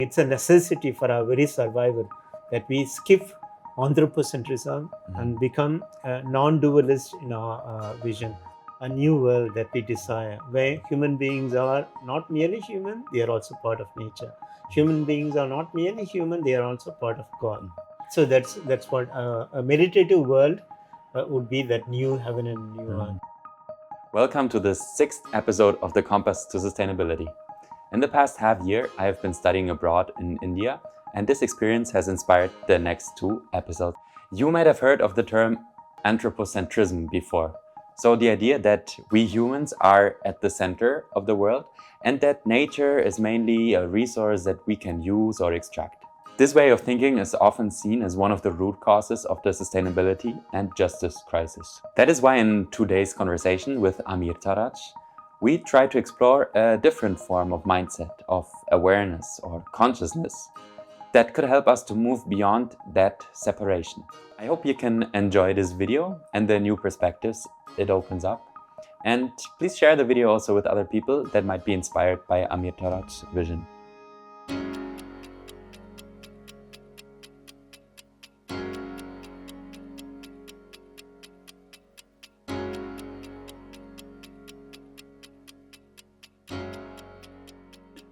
It's a necessity for our very survival that we skip anthropocentrism and become non-dualist in our vision. A new world that we desire, where human beings are not merely human, they are also part of nature. Human beings are not merely human, they are also part of God. So that's what a meditative world would be, that new heaven and new earth. Welcome to the 6th episode of the Compass to Sustainability. In the past half year, I have been studying abroad in India, and this experience has inspired the next 2 episodes. You might have heard of the term anthropocentrism before. So the idea that we humans are at the center of the world and that nature is mainly a resource that we can use or extract. This way of thinking is often seen as one of the root causes of the sustainability and justice crisis. That is why in today's conversation with Amirtharaj, we try to explore a different form of mindset, of awareness or consciousness that could help us to move beyond that separation. I hope you can enjoy this video and the new perspectives it opens up. And please share the video also with other people that might be inspired by Amirtharaj's vision.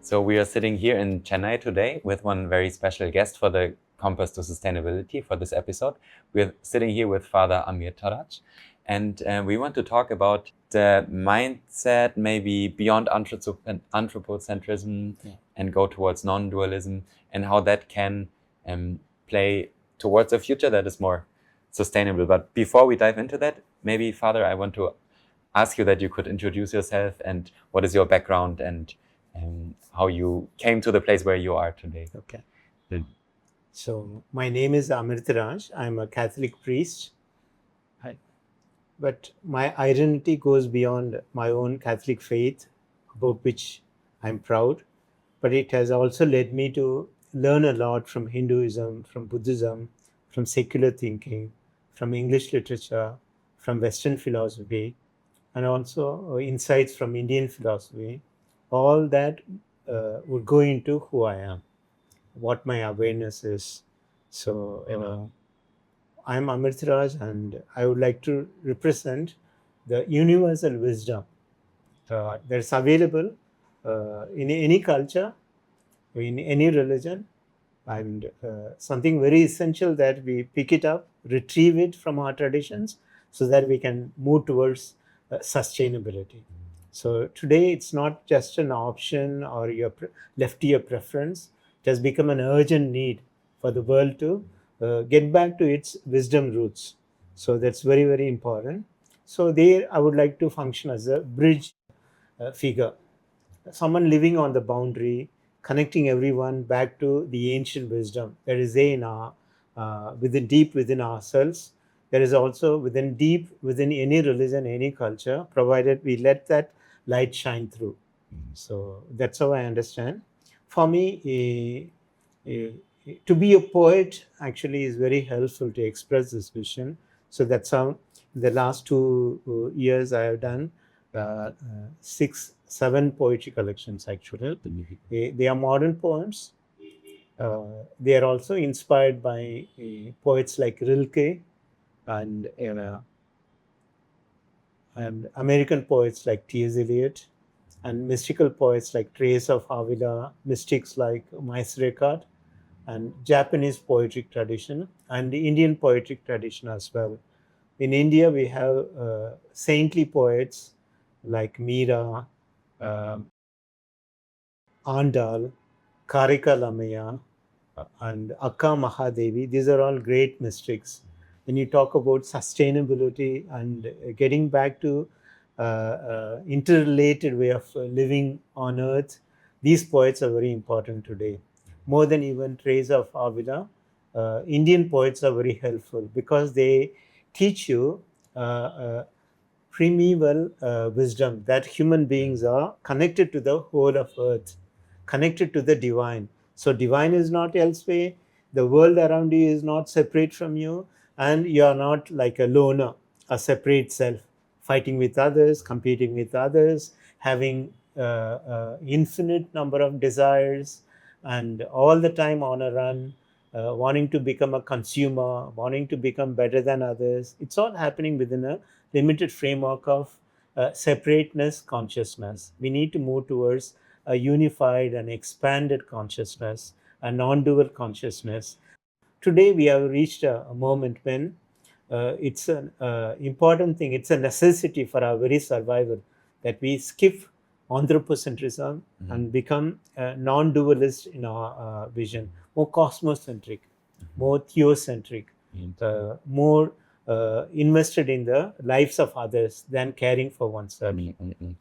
So we are sitting here in Chennai today with one very special guest for the Compass to Sustainability for this episode. We're sitting here with Father Amirtharaj, and we want to talk about the mindset maybe beyond anthropocentrism and go towards non-dualism, and how that can play towards a future that is more sustainable. But before we dive into that, maybe Father, I want to ask you that you could introduce yourself and what is your background and how you came to the place where you are today. Okay. So my name is Amirtharaj. I'm a Catholic priest. But my identity goes beyond my own Catholic faith, about which I'm proud. But it has also led me to learn a lot from Hinduism, from Buddhism, from secular thinking, from English literature, from Western philosophy, and also insights from Indian philosophy. All that would go into who I am, what my awareness is. So I'm Amirtharaj, and I would like to represent the universal wisdom that's available in any culture, in any religion, and something very essential that we pick it up, retrieve it from our traditions, so that we can move towards sustainability. So today it's not just an option or left to your preference. It has become an urgent need for the world to get back to its wisdom roots. So that's very, very important. So there I would like to function as a bridge figure, someone living on the boundary, connecting everyone back to the ancient wisdom that is there in our deep within ourselves. There is also deep within any religion, any culture, provided we let that light shine through. So that's how I understand. For me, to be a poet actually is very helpful to express this vision. So that's how in the last 2 years I have done 7 poetry collections actually. They are modern poems. They are also inspired by poets like Rilke and American poets like T.S. Eliot, and mystical poets like Teresa of Avila, mystics like Maestro, and Japanese poetic tradition, and the Indian poetic tradition as well. In India, we have saintly poets like Meera, Andal, Karika Lamaya, and Akka Mahadevi. These are all great mystics. When you talk about sustainability and getting back to interrelated way of living on earth, these poets are very important today. More than even Teresa of Avila, Indian poets are very helpful because they teach you primeval wisdom that human beings are connected to the whole of earth, connected to the divine. So divine is not elsewhere. The world around you is not separate from you, and you are not like a loner, a separate self, fighting with others, competing with others, having infinite number of desires, and all the time on a run, wanting to become a consumer, wanting to become better than others. It's all happening within a limited framework of separateness consciousness. We need to move towards a unified and expanded consciousness, a non-dual consciousness. Today we have reached a moment when it's an important thing, it's a necessity for our very survival that we skip anthropocentrism and become non-dualist in our vision, more cosmocentric, more theocentric, more invested in the lives of others than caring for oneself.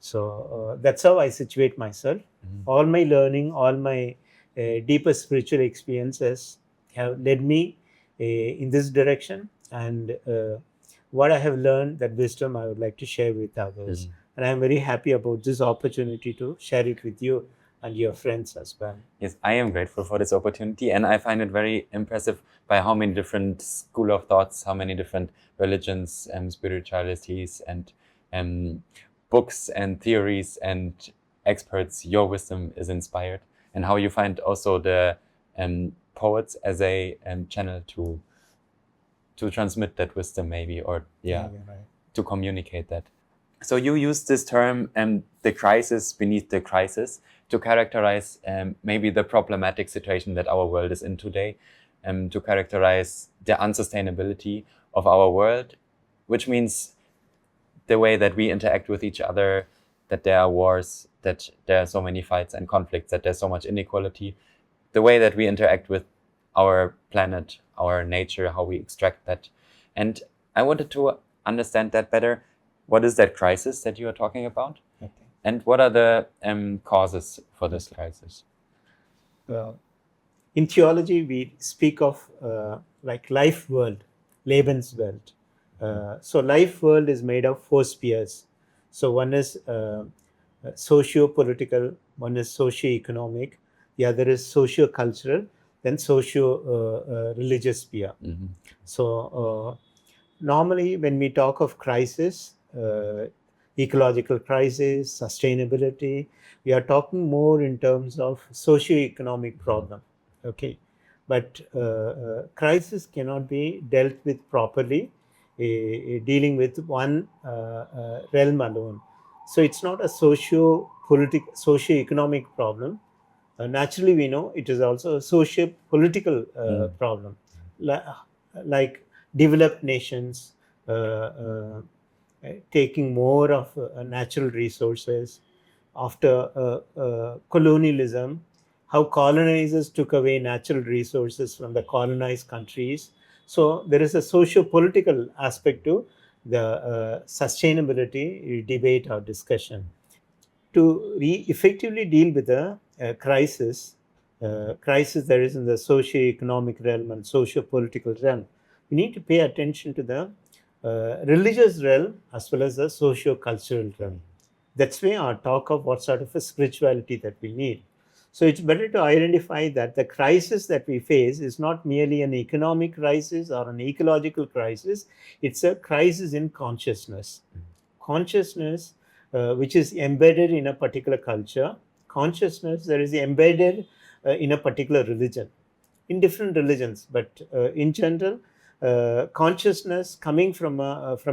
So that's how I situate myself. All my learning, all my deeper spiritual experiences have led me in this direction, and what I have learned, that wisdom I would like to share with others. And I'm very happy about this opportunity to share it with you and your friends as well. Yes, I am grateful for this opportunity, and I find it very impressive by how many different school of thoughts, how many different religions and spiritualities and books and theories and experts your wisdom is inspired, and how you find also the poets as a channel to transmit that wisdom, maybe, or Right. to communicate that. So you use this term, the crisis beneath the crisis, to characterize maybe the problematic situation that our world is in today, to characterize the unsustainability of our world, which means the way that we interact with each other, that there are wars, that there are so many fights and conflicts, that there's so much inequality, the way that we interact with our planet, our nature, how we extract that. And I wanted to understand that better. What is that crisis that you are talking about? Okay. And what are the causes for this crisis? Well, in theology, we speak of like life world, Lebenswelt. So life world is made of four spheres. So one is socio-political, one is socio-economic, the other is socio-cultural, then socio-religious sphere. So normally when we talk of crisis, ecological crisis, sustainability, we are talking more in terms of socio-economic problem. Okay, but crisis cannot be dealt with properly, dealing with one realm alone. So it's not a socio-economic problem. Naturally, we know it is also a socio-political problem. Like developed nations taking more of natural resources after colonialism, how colonizers took away natural resources from the colonized countries. So there is a socio-political aspect to the sustainability debate or discussion. To effectively deal with the crisis that is in the socio-economic realm and socio-political realm, we need to pay attention to the religious realm as well as the socio-cultural realm. That's why our talk of what sort of a spirituality that we need. So it's better to identify that the crisis that we face is not merely an economic crisis or an ecological crisis. It's a crisis in consciousness. Consciousness, which is embedded in a particular culture, consciousness that is embedded in a particular religion, in different religions, but in general, consciousness coming from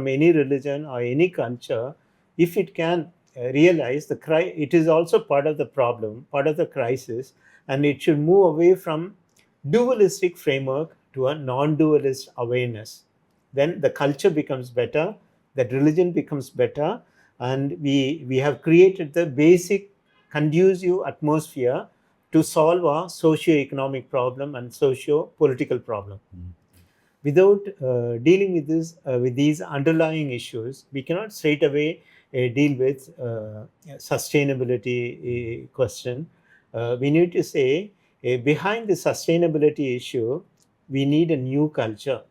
any religion or any culture, if it can realize it is also part of the problem, part of the crisis, and it should move away from dualistic framework to a non-dualist awareness. Then the culture becomes better, that religion becomes better, and we have created the basic conducive atmosphere to solve our socio-economic problem and socio-political problem. Without dealing with with these underlying issues, we cannot straight away deal with sustainability question. We need to say behind the sustainability issue, we need a new culture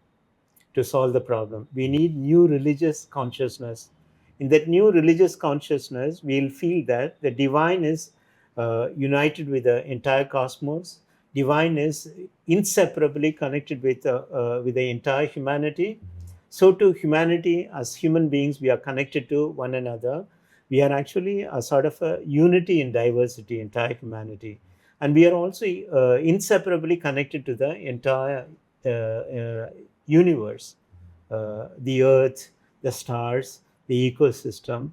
to solve the problem. We need new religious consciousness. In that new religious consciousness, we'll feel that the divine is united with the entire cosmos. Divine is inseparably connected with the entire humanity. So to humanity, as human beings, we are connected to one another. We are actually a sort of a unity in diversity, entire humanity. And we are also inseparably connected to the entire universe, the earth, the stars, the ecosystem.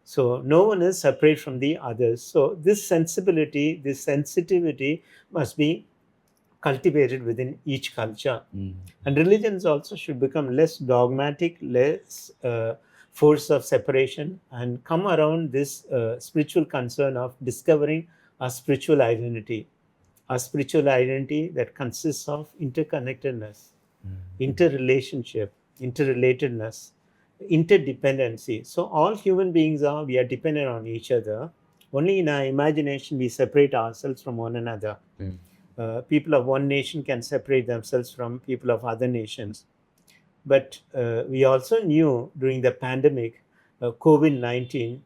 So no one is separate from the others. So this sensibility, this sensitivity must be cultivated within each culture. And religions also should become less dogmatic, less force of separation, and come around this spiritual concern of discovering a spiritual identity, that consists of interconnectedness, interrelationship, interrelatedness, interdependency. So all human beings we are dependent on each other. Only in our imagination we separate ourselves from one another. People of one nation can separate themselves from people of other nations. But we also knew during the pandemic, COVID-19,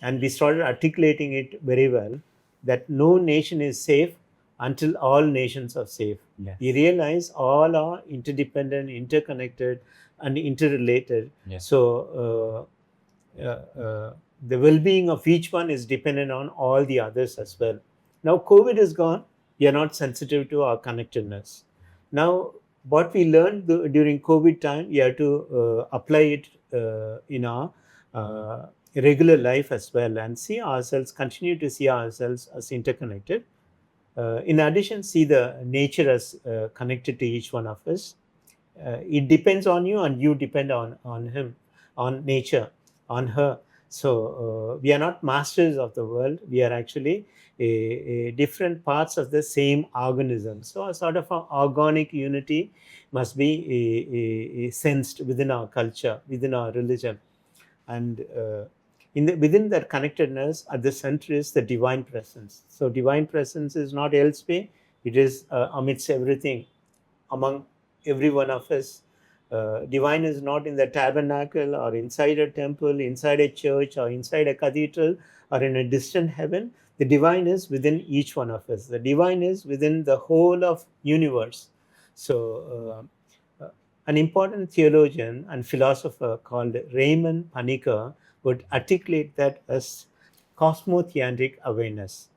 and we started articulating it very well, that no nation is safe until all nations are safe. Yes. We realize all are interdependent, interconnected, and interrelated. Yes. So the well-being of each one is dependent on all the others as well. Now COVID is gone, we are not sensitive to our connectedness. Now what we learned during COVID time, we have to apply it in our regular life as well, and continue to see ourselves as interconnected. In addition, see the nature as connected to each one of us. It depends on you, and you depend on him, on nature, on her. So we are not masters of the world. We are actually different parts of the same organism. So a sort of an organic unity must be sensed within our culture, within our religion. And within that connectedness, at the center is the divine presence. So divine presence is not elsewhere. It is amidst everything, among every one of us. Divine is not in the tabernacle or inside a temple, inside a church, or inside a cathedral, or in a distant heaven. The divine is within each one of us. The divine is within the whole of universe. So an important theologian and philosopher called Raymond Panikkar would articulate that as cosmotheandric awareness.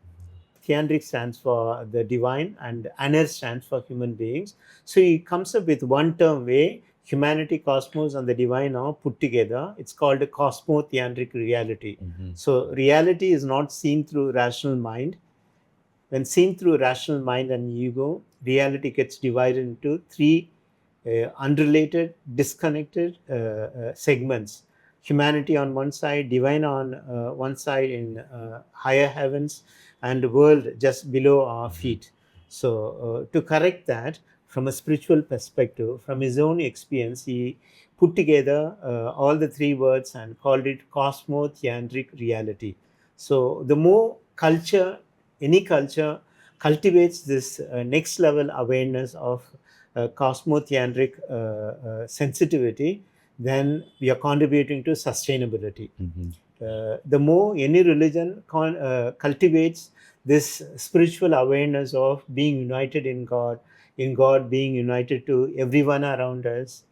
Theandric stands for the divine, and Aner stands for human beings. So he comes up with one term where humanity, cosmos, and the divine are put together. It's called a cosmotheandric reality. So reality is not seen through rational mind. When seen through rational mind and ego, reality gets divided into three unrelated, disconnected segments. Humanity on one side, divine on one side in higher heavens, and the world just below our feet. So to correct that, from a spiritual perspective, from his own experience, he put together all the three words and called it cosmotheandric reality. So the more any culture cultivates this next level awareness of cosmotheandric sensitivity, then we are contributing to sustainability. The more any religion cultivates this spiritual awareness of being united in God being united to everyone around us,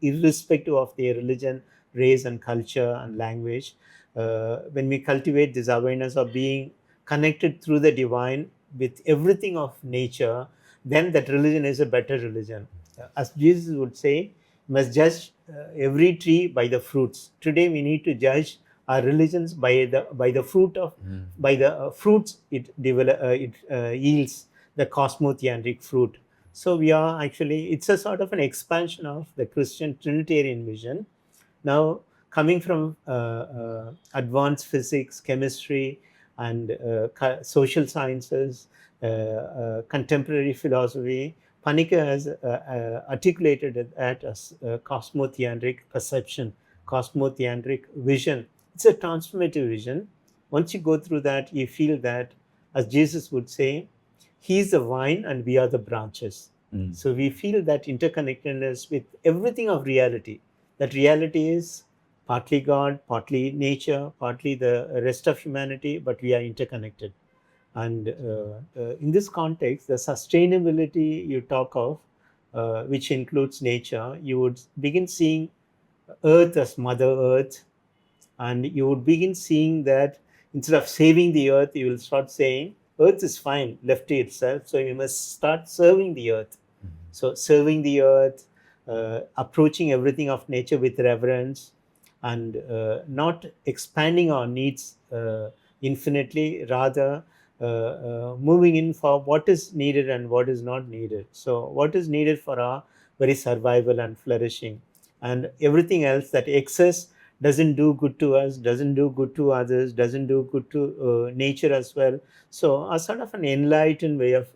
irrespective of their religion, race, and culture and language. When we cultivate this awareness of being connected through the divine with everything of nature, then that religion is a better religion. As Jesus would say, must judge every tree by the fruits. Today we need to judge our religions by the fruits it yields, the cosmotheandric fruit. So we are actually, it's a sort of an expansion of the Christian Trinitarian vision. Now, coming from advanced physics, chemistry, and social sciences, contemporary philosophy, Panikkar has articulated that as cosmotheandric perception, cosmotheandric vision. It's a transformative vision. Once you go through that, you feel that, as Jesus would say, He is the vine and we are the branches. So we feel that interconnectedness with everything of reality. That reality is partly God, partly nature, partly the rest of humanity, but we are interconnected. And in this context, the sustainability you talk of, which includes nature, you would begin seeing Earth as Mother Earth, and you would begin seeing that instead of saving the Earth, you will start saying Earth is fine left to itself, so you must start serving the earth. So serving the earth, approaching everything of nature with reverence, and not expanding our needs infinitely, rather moving in for what is needed and what is not needed. So what is needed for our very survival and flourishing, and everything else, that excess doesn't do good to us, doesn't do good to others, doesn't do good to nature as well. So a sort of an enlightened way of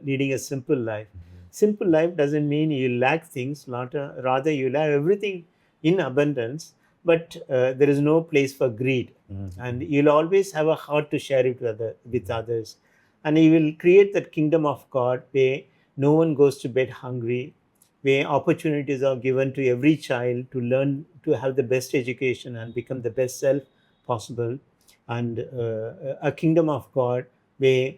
leading a simple life. Simple life doesn't mean you lack things, rather you have everything in abundance, but there is no place for greed. And you'll always have a heart to share it with others. And you will create that kingdom of God where no one goes to bed hungry, where opportunities are given to every child to learn to have the best education and become the best self possible. And a kingdom of God where,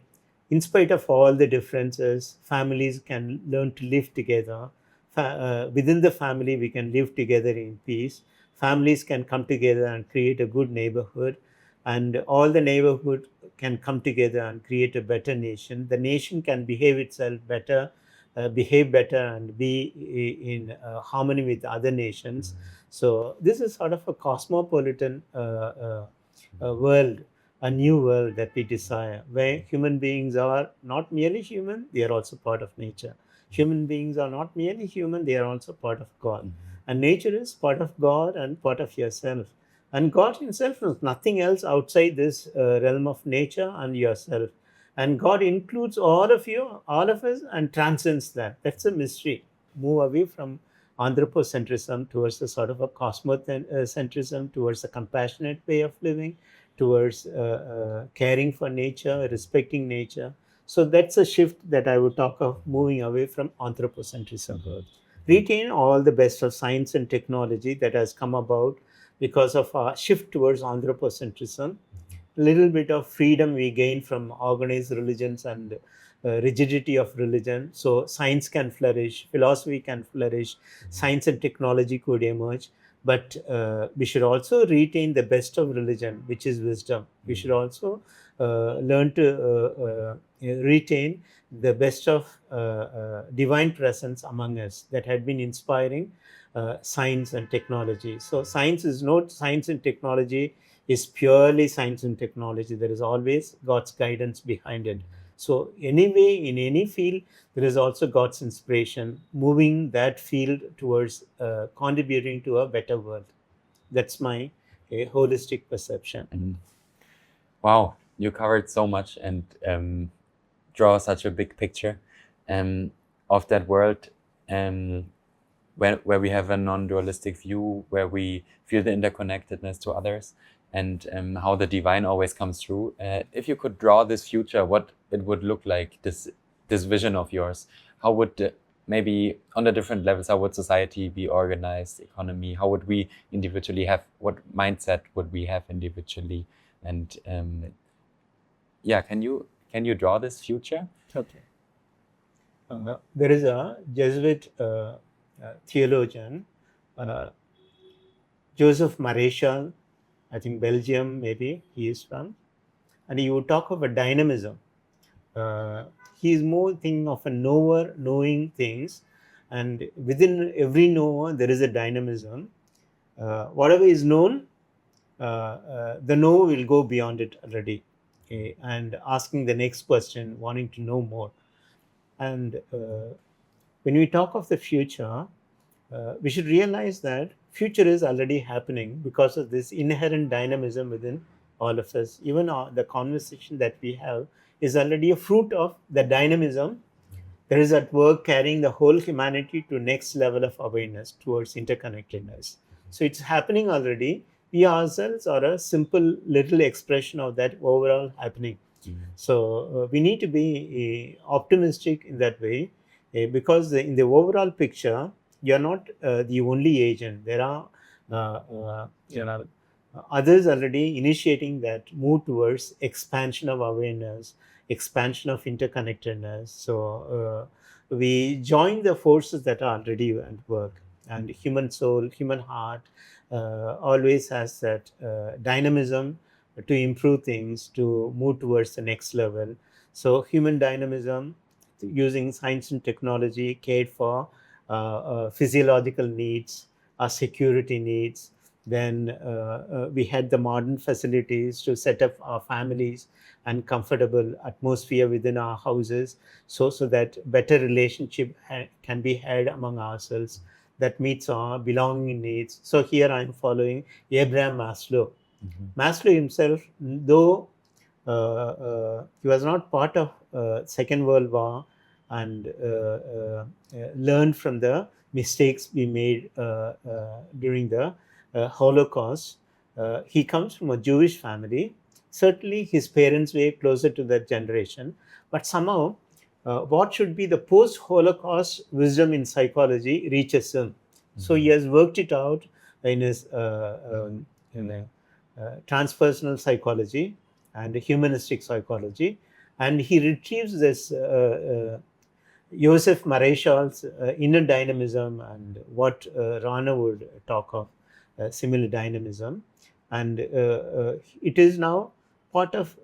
in spite of all the differences, families can learn to live together. Within the family, we can live together in peace. Families can come together and create a good neighborhood, and all the neighborhood can come together and create a better nation. The nation can behave itself better, behave better, and be in harmony with other nations. So this is sort of a cosmopolitan world, a new world that we desire, where human beings are not merely human, they are also part of nature. Human beings are not merely human, they are also part of God. And nature is part of God and part of yourself. And God himself is nothing else outside this realm of nature and yourself. And God includes all of you, all of us, and transcends that. That's a mystery. Move away from anthropocentrism towards a sort of a cosmocentrism, towards a compassionate way of living, towards caring for nature, respecting nature. So that's a shift that I would talk of, moving away from anthropocentrism. Retain all the best of science and technology that has come about because of our shift towards anthropocentrism. Little bit of freedom we gain from organized religions and rigidity of religion. So science can flourish, philosophy can flourish, science and technology could emerge. But we should also retain the best of religion, which is wisdom. We should also learn to retain the best of divine presence among us that had been inspiring science and technology. So science is not science and technology is purely science and technology. There is always God's guidance behind it. So anyway, in any field, there is also God's inspiration, moving that field towards contributing to a better world. That's my holistic perception. And wow, you covered so much and draw such a big picture of that world, where we have a non-dualistic view, where we feel the interconnectedness to others, and how the divine always comes through. If you could draw this future, what it would look like, this vision of yours, how would maybe on the different levels, how would society be organized, economy, how would we individually have, what mindset would we have individually? And yeah, can you draw this future? Okay. There is a Jesuit theologian, Joseph Maréchal, I think Belgium, maybe he is from, and he would talk of a dynamism. He is more thinking of a knower knowing things, and within every knower there is a dynamism. Whatever is known, the knower will go beyond it already, okay, and asking the next question, wanting to know more. And when we talk of the future, we should realize that future is already happening because of this inherent dynamism within all of us. Even the conversation that we have is already a fruit of the dynamism that is at work, carrying the whole humanity to next level of awareness towards interconnectedness. So it's happening already. We ourselves are a simple little expression of that overall happening. So we need to be optimistic in that way, because in the overall picture, you're not the only agent. There are others already initiating that move towards expansion of awareness, expansion of interconnectedness. So we join the forces that are already at work. And human soul, human heart always has that dynamism to improve things, to move towards the next level. So human dynamism, using science and technology, cared for physiological needs, our security needs. Then we had the modern facilities to set up our families and comfortable atmosphere within our houses, so that better relationship can be had among ourselves that meets our belonging needs. So here I'm following Abraham Maslow. Maslow himself, though he was not part of Second World War and learned from the mistakes we made during the Holocaust. He comes from a Jewish family. Certainly, his parents were closer to that generation, but somehow, what should be the post-Holocaust wisdom in psychology reaches him. So he has worked it out in his transpersonal psychology and humanistic psychology, and he retrieves this Joseph Maréchal's inner dynamism and what Rana would talk of similar dynamism, and it is now part of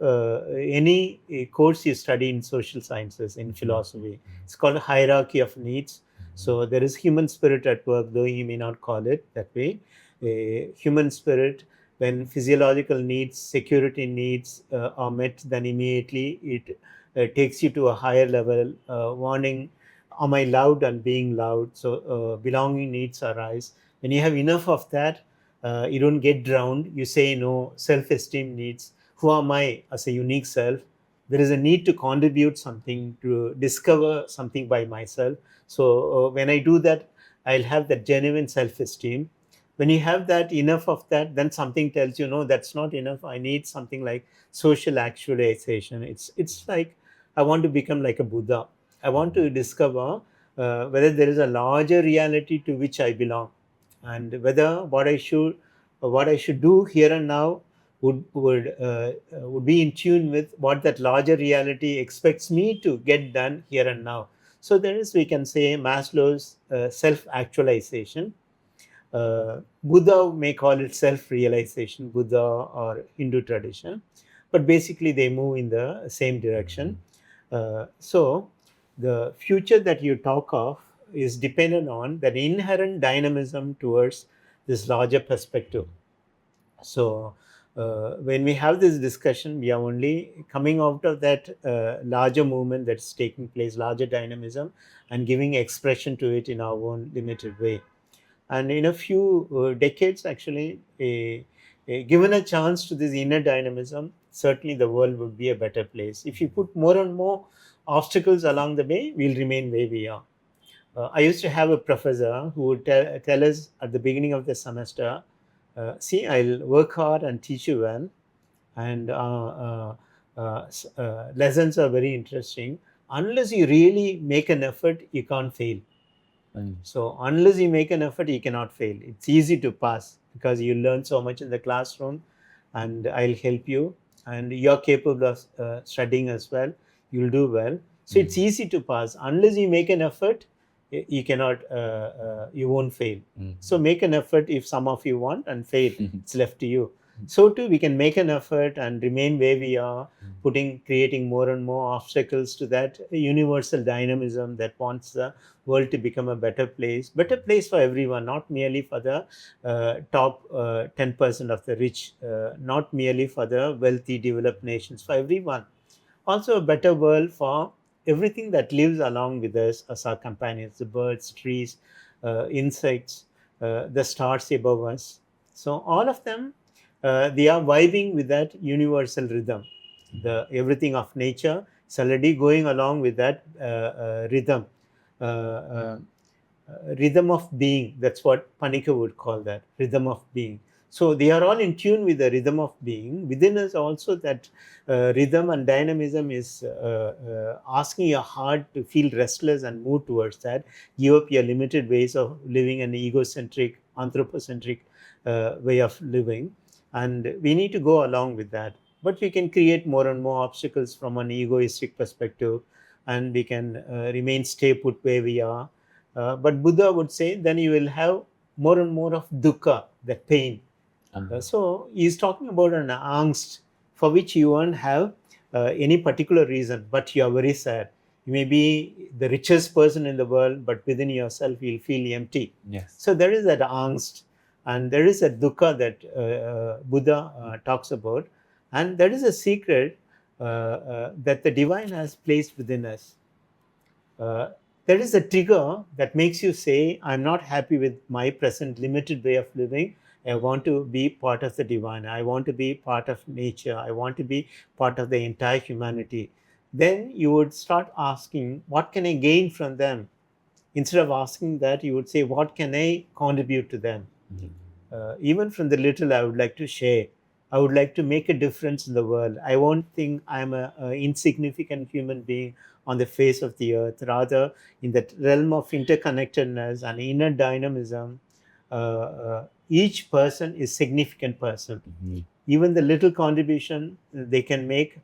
any course you study in social sciences, in philosophy. It's called a hierarchy of needs. So there is human spirit at work, though you may not call it that way. Human spirit, when physiological needs, security needs are met, then immediately it takes you to a higher level, warning, am I loved and being loved? So belonging needs arise. When you have enough of that, you don't get drowned. You say no. Self-esteem needs. Who am I as a unique self? There is a need to contribute something, to discover something by myself. So when I do that, I'll have that genuine self-esteem. When you have that, enough of that, then something tells you, no, that's not enough. I need something like social actualization. It's like I want to become like a Buddha. I want to discover whether there is a larger reality to which I belong, and whether what I should do here and now would be in tune with what that larger reality expects me to get done here and now. So there is, we can say, Maslow's self-actualization. Buddha may call it self-realization, Buddha or Hindu tradition, but basically they move in the same direction. So the future that you talk of is dependent on that inherent dynamism towards this larger perspective. So when we have this discussion, we are only coming out of that larger movement that's taking place, larger dynamism, and giving expression to it in our own limited way. And in a few decades, actually, given a chance to this inner dynamism, certainly the world would be a better place. If you put more and more obstacles along the way, we'll remain where we are. I used to have a professor who would tell us at the beginning of the semester, see, I'll work hard and teach you well, and lessons are very interesting. Unless you really make an effort, you can't fail. So unless you make an effort, you cannot fail. It's easy to pass because you learn so much in the classroom, and I'll help you, and you're capable of studying as well. You'll do well. So it's easy to pass. Unless you make an effort, you cannot, you won't fail. So make an effort if some of you want, and fail. It's left to you. So too, we can make an effort and remain where we are, creating more and more obstacles to that universal dynamism that wants the world to become a better place for everyone, not merely for the top 10% of the rich, not merely for the wealthy developed nations, for everyone. Also a better world for everything that lives along with us as our companions, the birds, trees, insects, the stars above us. So all of them, they are vibing with that universal rhythm. The everything of nature is already going along with that rhythm. Uh, uh, Rhythm of being. That's what Panika would call that, rhythm of being. So they are all in tune with the rhythm of being. Within us also, that rhythm and dynamism is asking your heart to feel restless and move towards that. Give up your limited ways of living, an egocentric, anthropocentric way of living. And we need to go along with that. But we can create more and more obstacles from an egoistic perspective, and we can remain stay put where we are. But Buddha would say, then you will have more and more of dukkha, that pain. So he's talking about an angst for which you won't have any particular reason, but you are very sad. You may be the richest person in the world, but within yourself you'll feel empty. Yes. So there is that angst, and there is a dukkha that Buddha talks about, and that is a secret that the divine has placed within us. There is a trigger that makes you say, I'm not happy with my present limited way of living. I want to be part of the divine. I want to be part of nature. I want to be part of the entire humanity. Then you would start asking, what can I gain from them? Instead of asking that, you would say, what can I contribute to them? Even from the little I would like to share, I would like to make a difference in the world. I won't think I'm a insignificant human being on the face of the earth. Rather, in that realm of interconnectedness and inner dynamism, each person is significant person. Even the little contribution they can make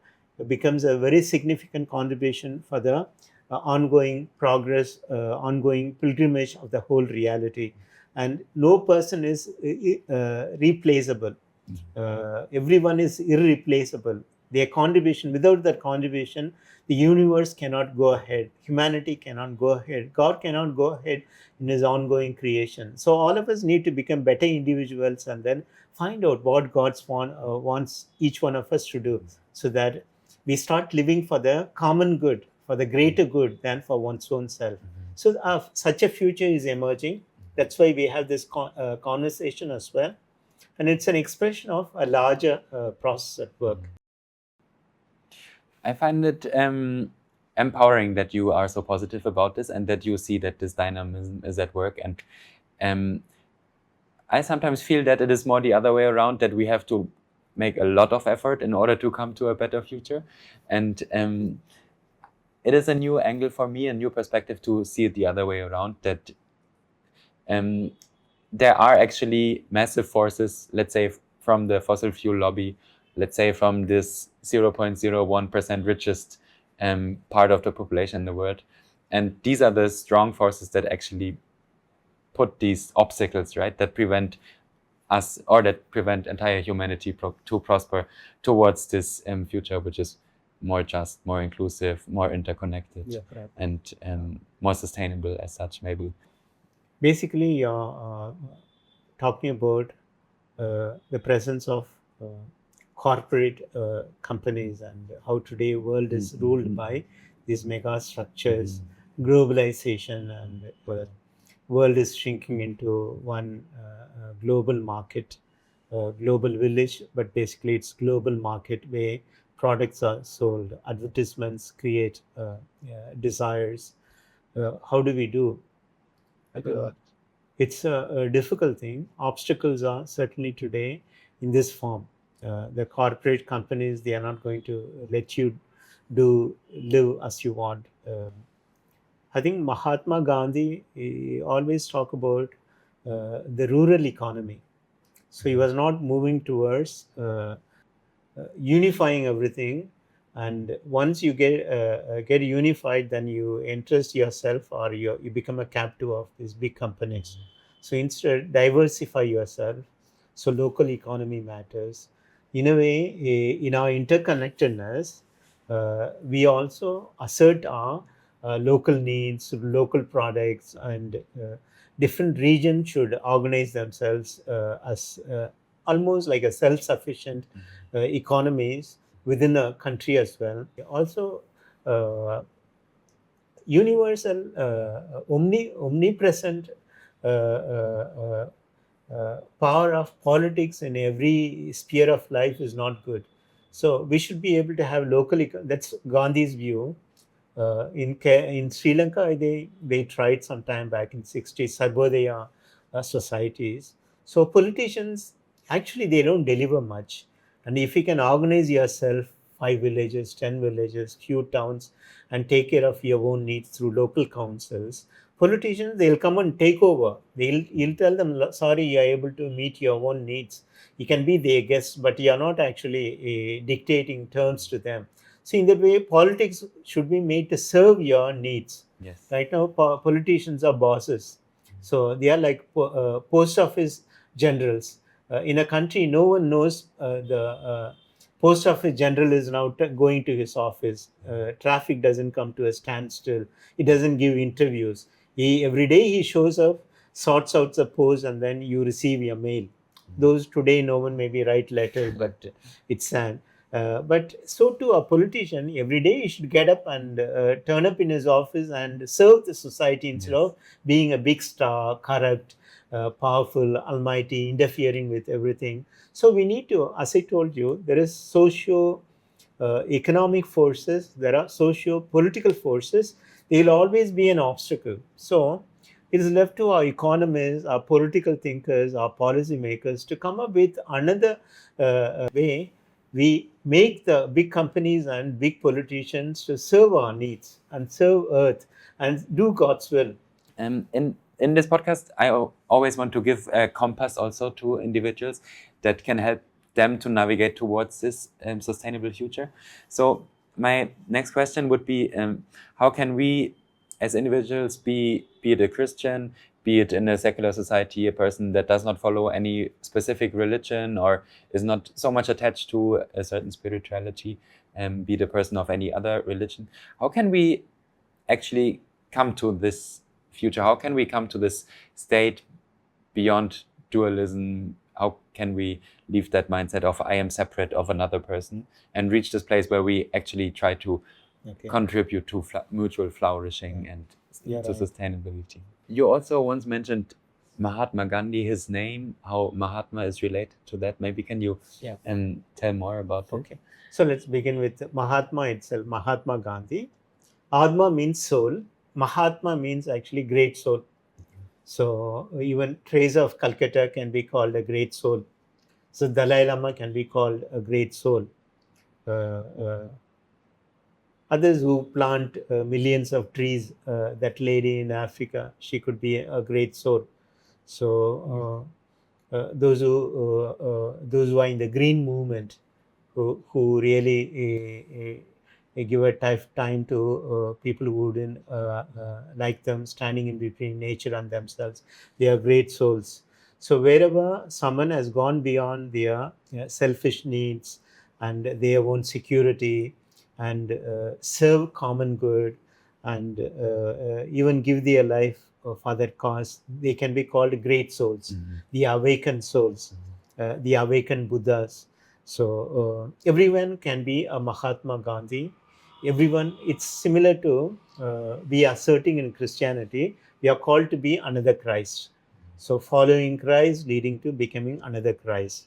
becomes a very significant contribution for the ongoing progress, ongoing pilgrimage of the whole reality. And no person is replaceable. Everyone is irreplaceable. Their contribution, without that contribution, the universe cannot go ahead. Humanity cannot go ahead. God cannot go ahead in his ongoing creation. So all of us need to become better individuals and then find out what God wants each one of us to do, so that we start living for the common good, for the greater good than for one's own self. So such a future is emerging. That's why we have this conversation as well. And it's an expression of a larger process at work. I find it empowering that you are so positive about this and that you see that this dynamism is at work. And I sometimes feel that it is more the other way around, that we have to make a lot of effort in order to come to a better future. And it is a new angle for me, a new perspective to see it the other way around, that there are actually massive forces, let's say from the fossil fuel lobby, let's say from this 0.01% richest part of the population in the world. And these are the strong forces that actually put these obstacles, right, that prevent us, or that prevent entire humanity to prosper towards this future, which is more just, more inclusive, more interconnected, Yeah, right. and more sustainable as such, maybe. Basically, you're talking about the presence of corporate companies and how today world is ruled by these mega structures, globalization, and world is shrinking into one global market, global village, but basically it's global market where products are sold, advertisements create desires. How do we do? It's a difficult thing. Obstacles are certainly today in this form. The corporate companies, they are not going to let you live as you want. I think Mahatma Gandhi, he always talk about the rural economy. So he was not moving towards unifying everything, and once you get unified, then you interest yourself, or you become a captive of these big companies. So instead, diversify yourself. So local economy matters. In a way, in our interconnectedness, we also assert our local needs, local products, and different regions should organize themselves as almost like a self-sufficient economies within a country as well. Also, universal, omnipresent power of politics in every sphere of life is not good. So we should be able to have local. That's Gandhi's view. In Sri Lanka, they tried some time back in 60s Sarvodaya societies. So politicians actually they don't deliver much, and if you can organize yourself, 5 villages, 10 villages, few towns, and take care of your own needs through local councils, politicians they'll come and take over. You'll tell them, sorry, you're able to meet your own needs. You can be their guest, but you're not actually dictating terms to them. So in that way, politics should be made to serve your needs. Yes. Right now, politicians are bosses. So they are like post office generals. In a country, no one knows Post office general is now going to his office. Traffic doesn't come to a standstill. He doesn't give interviews. He every day he shows up, sorts out the post, and then you receive your mail. Those today no one maybe write letter, but it's sad. But so too a politician every day he should get up and turn up in his office and serve the society instead of being a big star, corrupt, powerful, almighty, interfering with everything. So we need to, as I told you, there is socio economic forces, there are socio political forces. They will always be an obstacle. So it is left to our economists, our political thinkers, our policy makers to come up with another way. We make the big companies and big politicians to serve our needs and serve Earth and do God's will. In this podcast, I always want to give a compass also to individuals that can help them to navigate towards this sustainable future. So my next question would be, how can we as individuals, be it a Christian, be it in a secular society, a person that does not follow any specific religion or is not so much attached to a certain spirituality, be it a person of any other religion, how can we actually come to this future? How can we come to this state beyond dualism? How can we leave that mindset of I am separate of another person and reach this place where we actually try to contribute to mutual flourishing and to sustainability? You also once mentioned Mahatma Gandhi, his name, how Mahatma is related to that. Maybe can you tell more about that? Okay. So let's begin with Mahatma itself, Mahatma Gandhi. Atma means soul. Mahatma means actually great soul. So even Teresa of Calcutta can be called a great soul. So Dalai Lama can be called a great soul. Others who plant millions of trees, that lady in Africa, she could be a great soul. So those who are in the green movement, who really give a time to people who wouldn't like them, standing in between nature and themselves, they are great souls. So wherever someone has gone beyond their selfish needs and their own security and serve common good and even give their life for that cause, they can be called great souls, the awakened souls, the awakened Buddhas. So everyone can be a Mahatma Gandhi. Everyone, it's similar to we are asserting in Christianity, we are called to be another Christ. So following Christ, leading to becoming another Christ.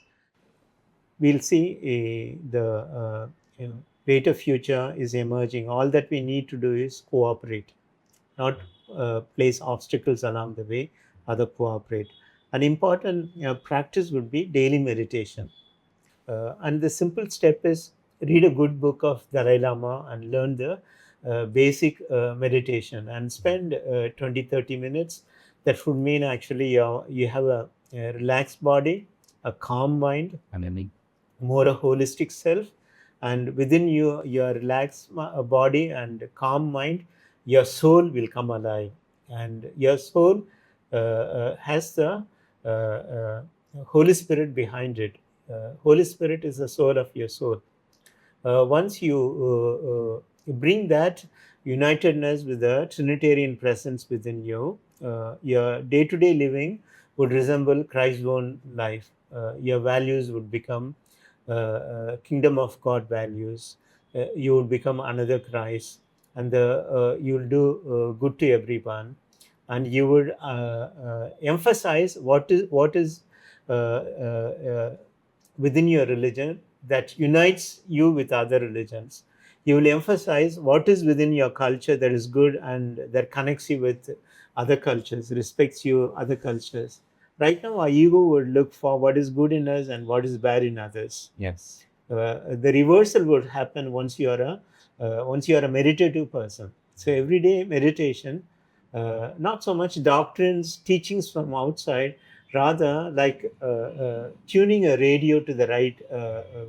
We'll see greater future is emerging. All that we need to do is cooperate, not place obstacles along the way, other cooperate. An important practice would be daily meditation. And the simple step is read a good book of Dalai Lama and learn the basic meditation and spend 20-30 minutes. That would mean actually you have a relaxed body, a calm mind, more a holistic self, and within you, your relaxed body and calm mind, your soul will come alive, and your soul has the Holy Spirit behind it. Holy Spirit is the soul of your soul. Once you bring that unitedness with the Trinitarian presence within you, your day-to-day living would resemble Christ's own life. Your values would become kingdom of God values. You would become another Christ, and you will do good to everyone, and you would emphasize what is uh, within your religion that unites you with other religions. You will emphasize what is within your culture that is good and that connects you with other cultures, respects you other cultures. Right now, our ego would look for what is good in us and what is bad in others. Yes. The reversal would happen once you are a meditative person. So everyday meditation, not so much doctrines, teachings from outside, rather like tuning a radio to the right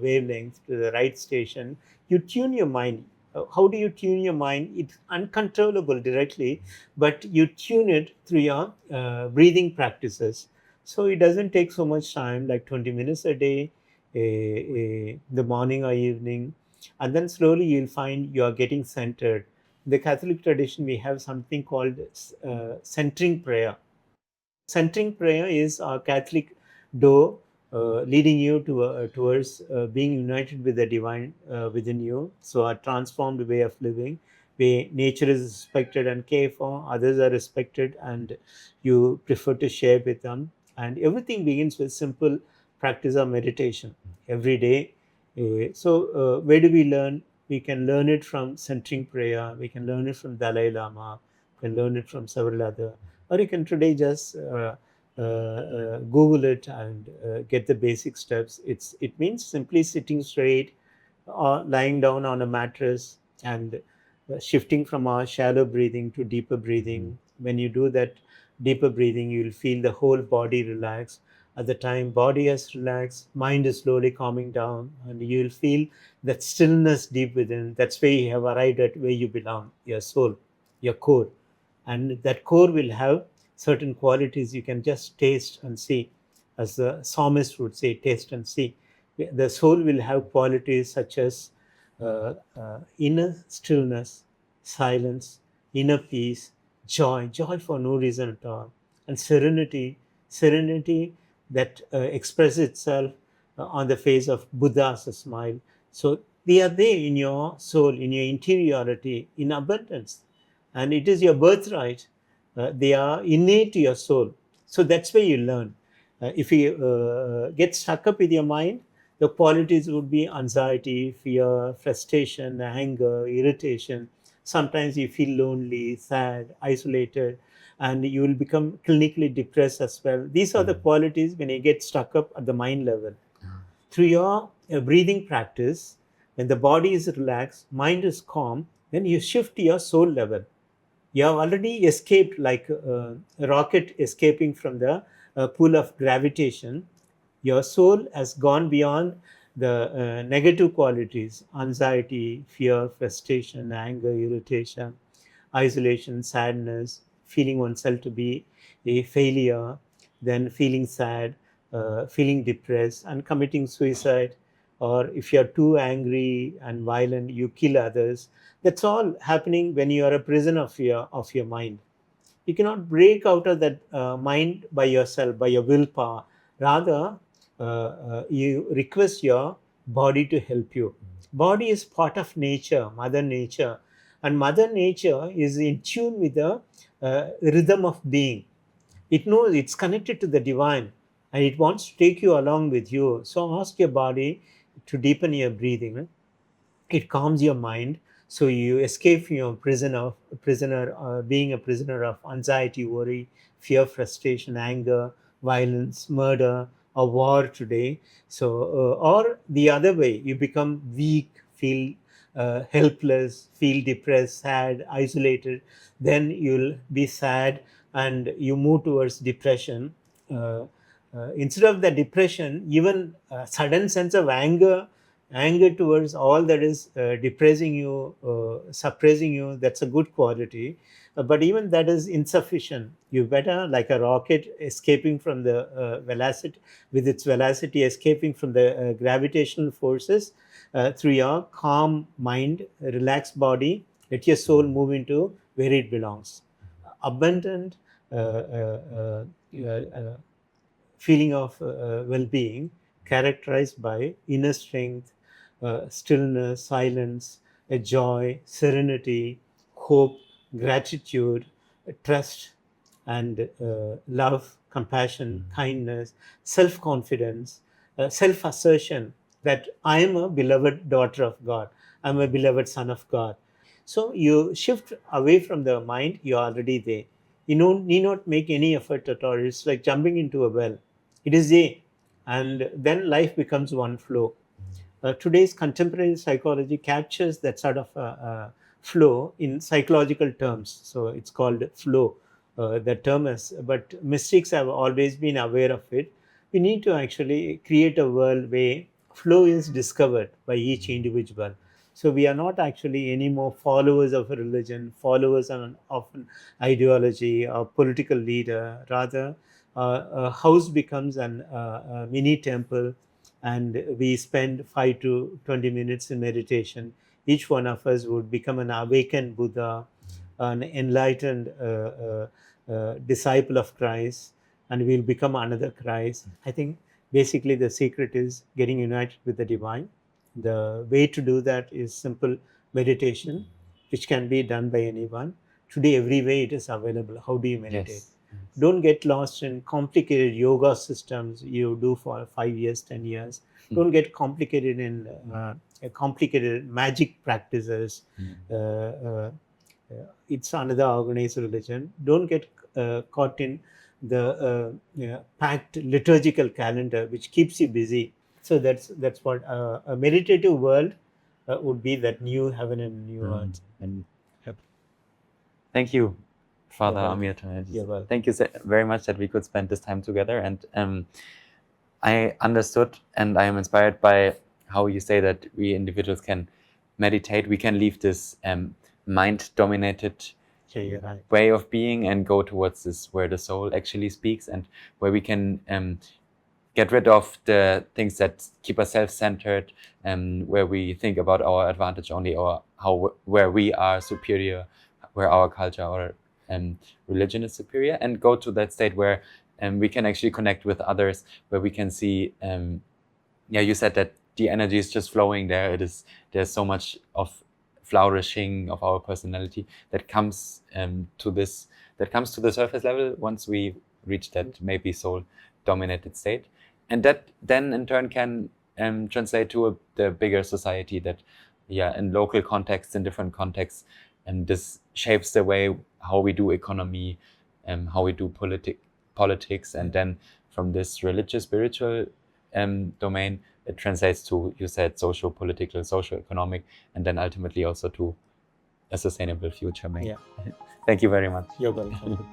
wavelength, to the right station. You tune your mind. How do you tune your mind? It's uncontrollable directly, but you tune it through your breathing practices. So it doesn't take so much time, like 20 minutes a day. the morning or evening, and then slowly you'll find you are getting centered. In the Catholic tradition, we have something called centering prayer. Centering prayer is our Catholic door leading you towards being united with the divine within you. So, a transformed way of living, where nature is respected and cared for, others are respected, and you prefer to share with them. And everything begins with simple practice of meditation every day. Where do we learn? We can learn it from centering prayer. We can learn it from Dalai Lama. We can learn it from several other, or you can today just Google it and get the basic steps. It means simply sitting straight or lying down on a mattress and shifting from our shallow breathing to deeper breathing. When you do that deeper breathing, you'll feel the whole body relax. At the time body has relaxed, mind is slowly calming down, and you'll feel that stillness deep within. That's where you have arrived at where you belong, your soul, your core. And that core will have certain qualities you can just taste and see. As the psalmist would say, taste and see. The soul will have qualities such as inner stillness, silence, inner peace, joy for no reason at all, and serenity that expresses itself on the face of Buddha as a smile. So they are there in your soul, in your interiority, in abundance, and it is your birthright. They are innate to your soul. So that's where you learn. If you get stuck up with your mind, the qualities would be anxiety, fear, frustration, anger, irritation. Sometimes you feel lonely, sad, isolated, and you will become clinically depressed as well. These are the qualities when you get stuck up at the mind level. Through your breathing practice, when the body is relaxed, mind is calm, then you shift to your soul level. You have already escaped like a rocket escaping from the pull of gravitation. Your soul has gone beyond the negative qualities: anxiety, fear, frustration, anger, irritation, isolation, sadness, feeling oneself to be a failure, then feeling sad, feeling depressed, and committing suicide. Or if you're too angry and violent, you kill others. That's all happening when you are a prisoner of your mind. You cannot break out of that mind by yourself, by your willpower. Rather, you request your body to help you. Body is part of nature, Mother Nature, and Mother Nature is in tune with the rhythm of being. It knows it's connected to the divine, and it wants to take you along with you. So ask your body to deepen your breathing. It calms your mind, so you escape from your prisoner being a prisoner of anxiety, worry, fear, frustration, anger, violence, murder, or war today. Or the other way, you become weak, feel helpless, feel depressed, sad, isolated. Then you'll be sad and you move towards depression. Instead of the depression, even a sudden sense of anger towards all that is depressing you, suppressing you, that's a good quality. But even that is insufficient. You better, like a rocket escaping from the velocity, with its velocity escaping from the gravitational forces, through your calm mind, relaxed body, let your soul move into where it belongs. Abundant feeling of well-being, characterized by inner strength, stillness, silence, a joy, serenity, hope, gratitude, trust, and love, compassion, kindness, self-confidence, self-assertion that I am a beloved daughter of God, I'm a beloved son of God. So you shift away from the mind, you're already there. You don't need not make any effort at all. It's like jumping into a well. It is there. And then life becomes one flow. Today's contemporary psychology captures that sort of flow in psychological terms. So it's called flow. The term is, but mystics have always been aware of it. We need to actually create a world where flow is discovered by each individual. So we are not actually anymore followers of a religion, followers of an ideology or political leader. Rather, a house becomes a mini temple and we spend 5 to 20 minutes in meditation, each one of us would become an awakened Buddha, an enlightened disciple of Christ, and we'll become another Christ. I think basically the secret is getting united with the divine. The way to do that is simple meditation, which can be done by anyone. Today, every way it is available. How do you meditate? Yes. Don't get lost in complicated yoga systems you do for 5 years, 10 years. Don't get complicated in complicated magic practices. It's another organized religion. Don't get caught in the packed liturgical calendar, which keeps you busy. So that's what a meditative world would be, that new heaven and new earth. And Thank you, Father welcome. Amirtharaj. You're welcome. Thank you very much that we could spend this time together. And I understood and I am inspired by how you say that we individuals can meditate. We can leave this mind-dominated Yeah, you're right. way of being and go towards this where the soul actually speaks, and where we can get rid of the things that keep us self-centered, where we think about our advantage only, or where we are superior, where our culture or religion is superior, and go to that state where we can actually connect with others, where we can see, you said that the energy is just flowing there. There's so much of flourishing of our personality that comes to the surface level once we reach that maybe soul dominated state, and that then in turn can translate to the bigger society, that in local contexts, in different contexts, and this shapes the way how we do economy, how we do politics, and then from this religious spiritual domain it translates to, you said, social political, social economic, and then ultimately also to a sustainable future. Yeah. Thank you very much. You're welcome.